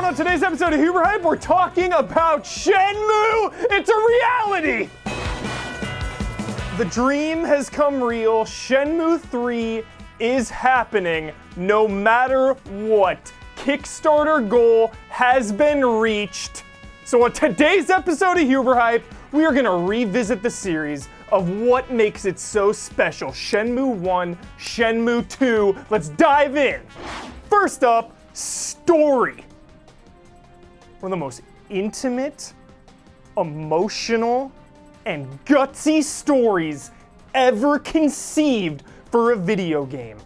on today's episode of Huber Hype, we're talking about Shenmue! It's a reality! The dream has come real. Shenmue 3 is happening no matter what. Kickstarter goal has been reached. So on today's episode of Huber Hype, we are gonna revisit the series of what makes it so special. Shenmue 1, Shenmue 2, let's dive in. First up, story. One of the most intimate, emotional, and gutsy stories ever conceived for a video game.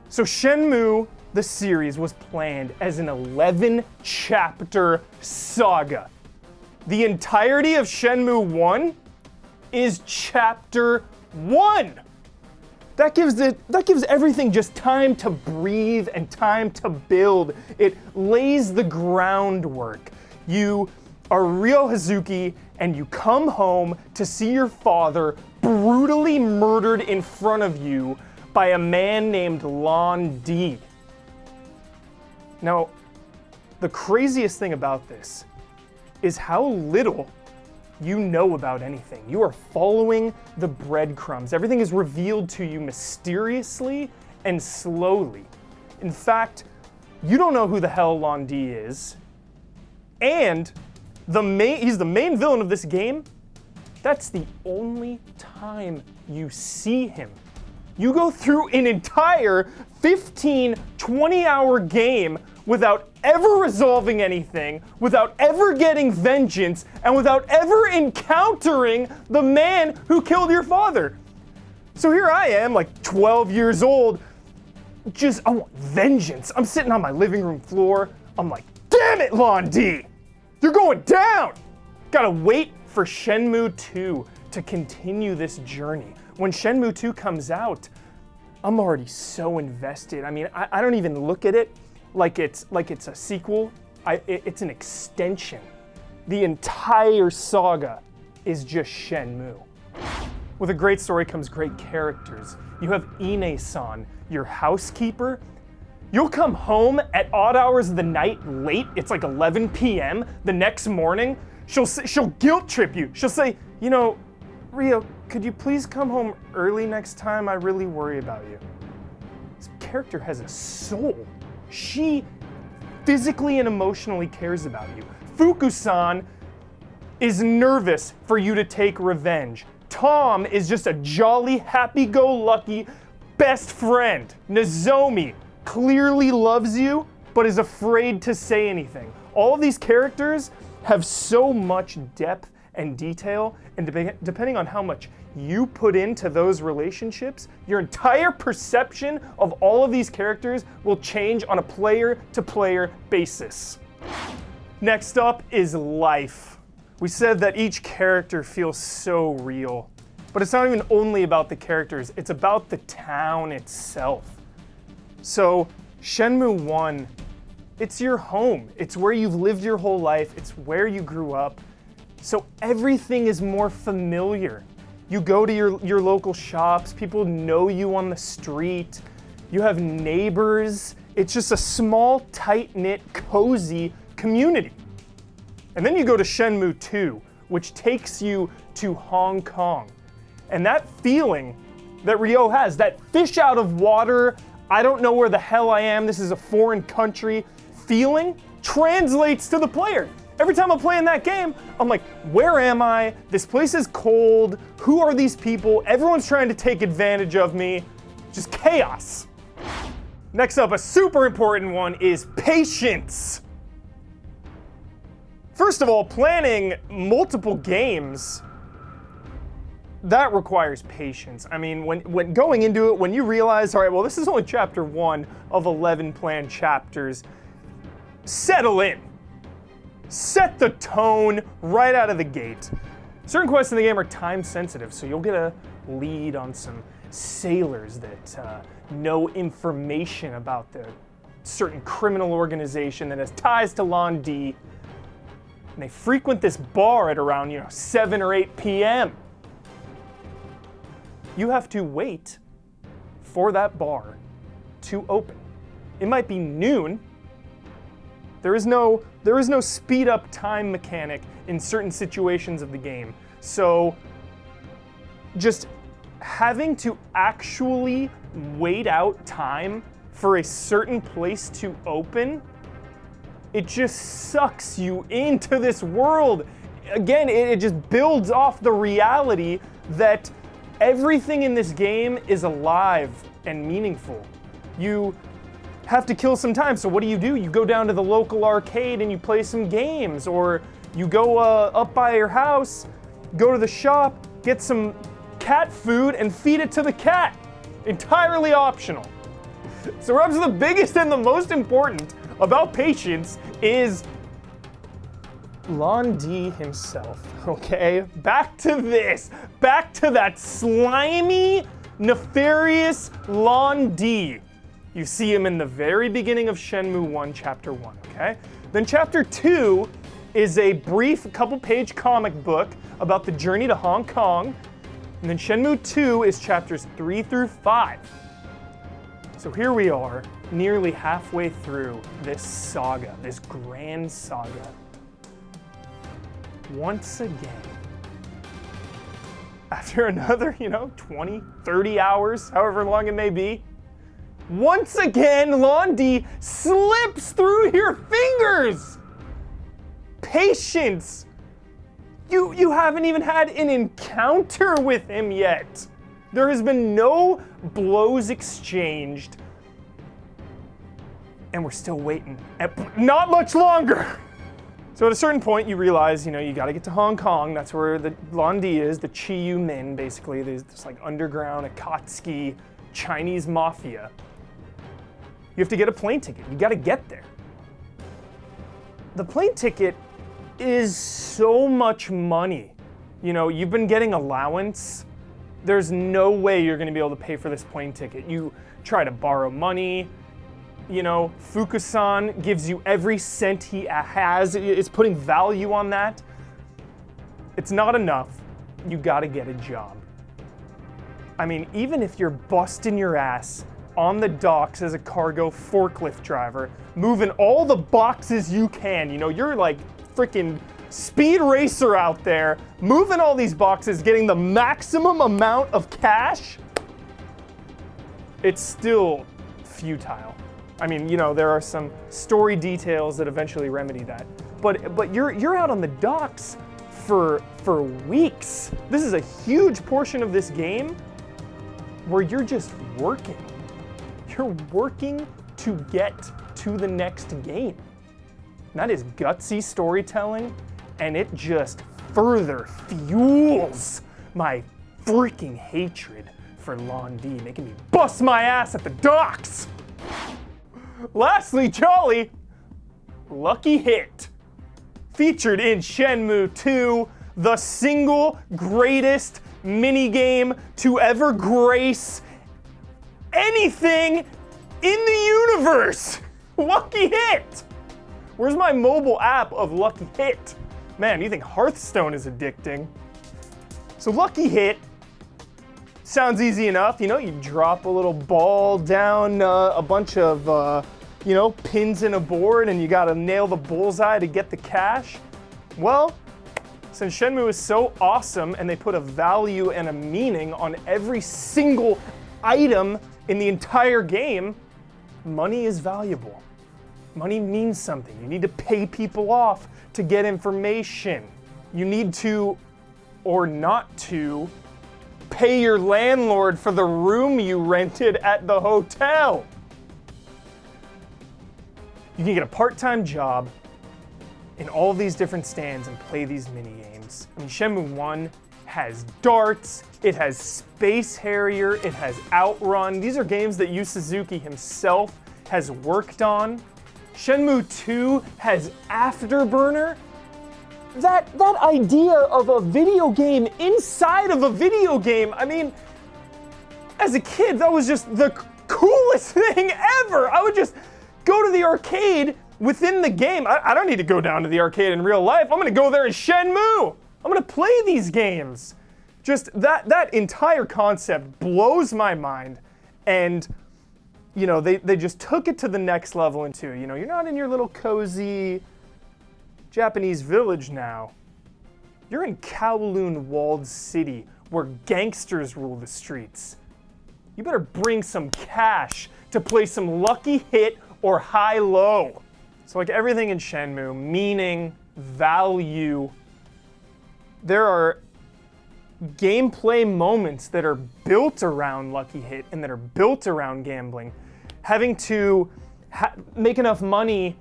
So Shenmue, the series, was planned as an 11-chapter saga. The entirety of Shenmue 1 is chapter 1. That gives everything just time to breathe and time to build. It lays the groundwork. You are Ryo Hazuki and you come home to see your father brutally murdered in front of you by a man named Lon D. Now, the craziest thing about this is how little you know about anything. You are following the breadcrumbs. Everything is revealed to you mysteriously and slowly. In fact, you don't know who the hell Lon D is. And he's the main villain of this game. That's the only time you see him. You go through an entire 15, 20-hour game without ever resolving anything, without ever getting vengeance, and without ever encountering the man who killed your father. So here I am, like 12 years old, I want vengeance. I'm sitting on my living room floor. I'm like, damn it, Lon D! You're going down! Gotta wait for Shenmue 2 to continue this journey. When Shenmue 2 comes out, I'm already so invested. I mean, I don't even look at it like it's a sequel. It's an extension. The entire saga is just Shenmue. With a great story comes great characters. You have Ine-san, your housekeeper. You'll come home at odd hours of the night late. It's like 11 p.m. the next morning. She'll guilt trip you. She'll say, you know, Ryo, could you please come home early next time? I really worry about you. This character has a soul. She physically and emotionally cares about you. Fuku-san is nervous for you to take revenge. Tom is just a jolly, happy-go-lucky best friend. Nozomi clearly loves you, but is afraid to say anything. All of these characters have so much depth and detail, and depending on how much you put into those relationships, your entire perception of all of these characters will change on a player-to-player basis. Next up is life. We said that each character feels so real, but it's not even only about the characters, it's about the town itself. So, Shenmue 1, it's your home. It's where you've lived your whole life. It's where you grew up. So everything is more familiar. You go to your local shops, people know you on the street, you have neighbors. It's just a small, tight-knit, cozy community. And then you go to Shenmue 2, which takes you to Hong Kong. And that feeling that Ryo has, that fish out of water, I don't know where the hell I am, this is a foreign country feeling, translates to the player. Every time I'm playing that game, I'm like, where am I? This place is cold. Who are these people? Everyone's trying to take advantage of me. Just chaos. Next up, a super important one is patience. First of all, planning multiple games, that requires patience. I mean, when going into it, when you realize, all right, well, this is only chapter 1 of 11 planned chapters, settle in. Set the tone right out of the gate. Certain quests in the game are time sensitive, so you'll get a lead on some sailors that know information about the certain criminal organization that has ties to Lon D. And they frequent this bar at around, 7 or 8 p.m. You have to wait for that bar to open. It might be noon, There is no speed up time mechanic in certain situations of the game. So just having to actually wait out time for a certain place to open, it just sucks you into this world. Again, it just builds off the reality that everything in this game is alive and meaningful. You have to kill some time, so what do? You go down to the local arcade and you play some games, or you go up by your house, go to the shop, get some cat food and feed it to the cat. Entirely optional. So perhaps the biggest and the most important about patience is Lon D himself, okay? Back to this. Back to that slimy, nefarious Lon D. You see him in the very beginning of Shenmue 1, Chapter 1, okay? Then Chapter 2 is a brief couple-page comic book about the journey to Hong Kong. And then Shenmue 2 is Chapters 3 through 5. So here we are, nearly halfway through this saga, this grand saga. Once again, after another, 20, 30 hours, however long it may be, once again, Lon D slips through your fingers! Patience! You haven't even had an encounter with him yet. There has been no blows exchanged. And we're still waiting. Not much longer! So at a certain point, you realize, you gotta get to Hong Kong. That's where the Lon D is, the Chi Min, basically. There's this underground Akatsuki Chinese mafia. You have to get a plane ticket. You gotta get there. The plane ticket is so much money. You've been getting allowance. There's no way you're gonna be able to pay for this plane ticket. You try to borrow money. Fukusan gives you every cent he has. It's putting value on that. It's not enough. You gotta get a job. I mean, even if you're busting your ass on the docks as a cargo forklift driver, moving all the boxes you can, you're like freaking speed racer out there, moving all these boxes, getting the maximum amount of cash, it's still futile. I mean, there are some story details that eventually remedy that. But you're out on the docks for weeks. This is a huge portion of this game where you're just working. You're working to get to the next game. And that is gutsy storytelling, and it just further fuels my freaking hatred for Lon D, making me bust my ass at the docks. Lastly, Jolly, Lucky Hit. Featured in Shenmue 2, the single greatest minigame to ever grace anything in the universe. Lucky Hit. Where's my mobile app of Lucky Hit? Man, you think Hearthstone is addicting. So Lucky Hit sounds easy enough. You drop a little ball down a bunch of, pins in a board, and you gotta nail the bullseye to get the cash. Well, since Shenmue is so awesome and they put a value and a meaning on every single item in the entire game, money is valuable. Money means something. You need to pay people off to get information. You need to, or not to, pay your landlord for the room you rented at the hotel. You can get a part-time job in all these different stands and play these mini games. I mean, Shenmue 1 has darts, it has Space Harrier, it has Outrun. These are games that Yu Suzuki himself has worked on. Shenmue 2 has Afterburner. That idea of a video game inside of a video game, I mean, as a kid, that was just the coolest thing ever. I would just go to the arcade within the game. I don't need to go down to the arcade in real life. I'm gonna go there in Shenmue. I'm gonna play these games. Just that entire concept blows my mind. And you know, they just took it to the next level into, you know, you're not in your little cozy Japanese village now. You're in Kowloon walled city where gangsters rule the streets. You better bring some cash to play some lucky hit or high-low. So like everything in Shenmue, meaning, value, there are gameplay moments that are built around lucky hit and that are built around gambling. Having to make enough money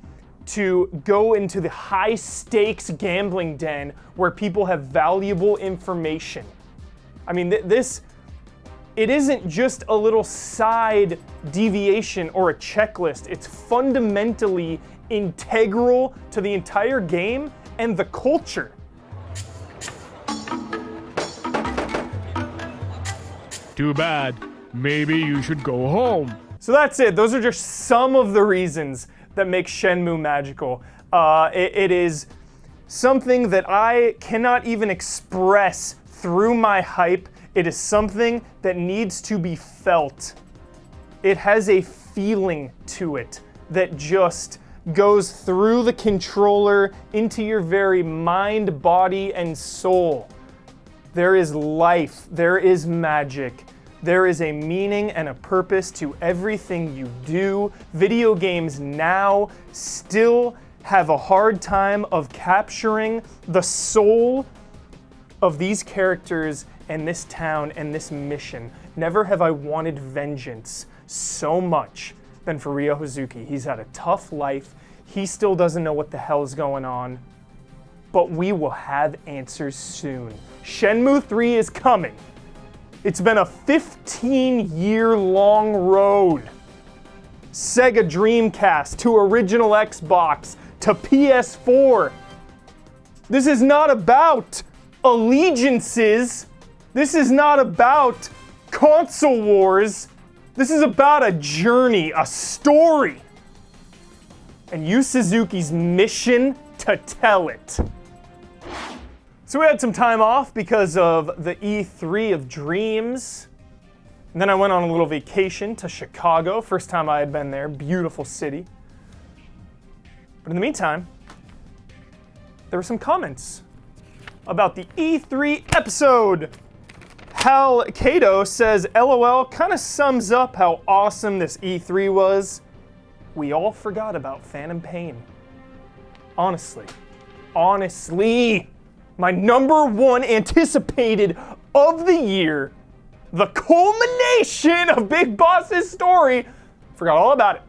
to go into the high-stakes gambling den where people have valuable information. I mean, it isn't just a little side deviation or a checklist. It's fundamentally integral to the entire game and the culture. Too bad. Maybe you should go home. So that's it. Those are just some of the reasons that make Shenmue magical. It is something that I cannot even express through my hype. It is something that needs to be felt. It has a feeling to it that just goes through the controller into your very mind, body, and soul. There is life, there is magic, there is a meaning and a purpose to everything you do. Video games now still have a hard time of capturing the soul of these characters and this town and this mission. Never have I wanted vengeance so much than for Ryo Hazuki. He's had a tough life. He still doesn't know what the hell's going on. But we will have answers soon. Shenmue 3 is coming. It's been a 15-year-long road. Sega Dreamcast to original Xbox to PS4. This is not about allegiances. This is not about console wars. This is about a journey, a story. And Yu Suzuki's mission to tell it. So we had some time off because of the E3 of Dreams. And then I went on a little vacation to Chicago. First time I had been there. Beautiful city. But in the meantime, there were some comments about the E3 episode. Hal Cato says, LOL, kind of sums up how awesome this E3 was. We all forgot about Phantom Pain. Honestly. My number one anticipated of the year, the culmination of Big Boss's story, forgot all about it.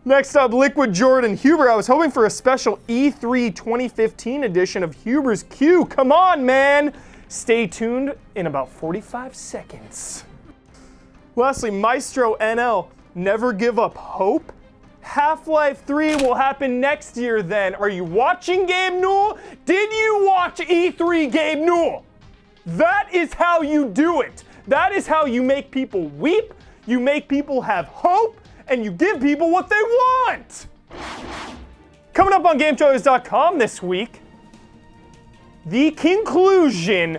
Next up, Liquid Jordan. Huber, I was hoping for a special E3 2015 edition of Huber's Q. Come on, man. Stay tuned in about 45 seconds. Lastly, Maestro NL. Never give up hope. Half-Life 3 will happen next year then. Are you watching, Gabe Newell? Did you watch E3, Gabe Newell? That is how you do it. That is how you make people weep, you make people have hope, and you give people what they want. Coming up on GameTrailers.com this week, the conclusion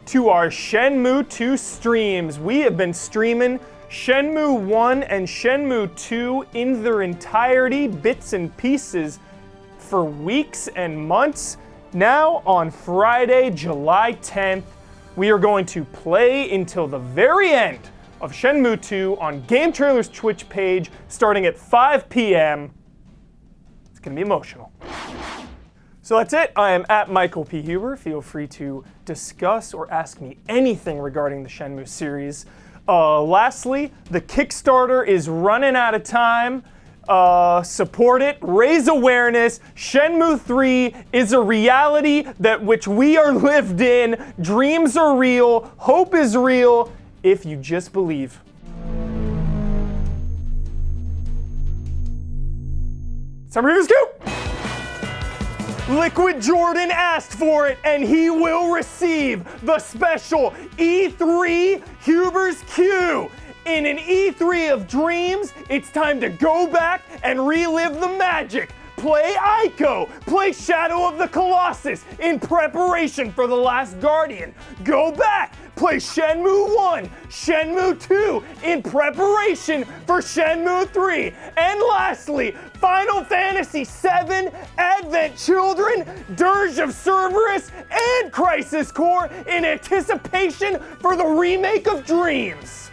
to our Shenmue 2 streams. We have been streaming Shenmue 1 and Shenmue 2 in their entirety, bits and pieces, for weeks and months. Now, on Friday, July 10th, we are going to play until the very end of Shenmue 2 on GameTrailers Twitch page, starting at 5 p.m. It's going to be emotional. So that's it. I am at Michael P. Huber. Feel free to discuss or ask me anything regarding the Shenmue series. Lastly, the Kickstarter is running out of time. Support it, raise awareness. Shenmue 3 is a reality that which we are lived in. Dreams are real, hope is real, if you just believe. Summer Reviews Q! Liquid Jordan asked for it, and he will receive the special E3 Huber's Q. In an E3 of dreams, it's time to go back and relive the magic. Play Ico. Play Shadow of the Colossus in preparation for The Last Guardian. Go back. Play Shenmue 1, Shenmue 2 in preparation for Shenmue 3. And lastly, Final Fantasy VII, Advent Children, Dirge of Cerberus, and Crisis Core in anticipation for the remake of Dreams.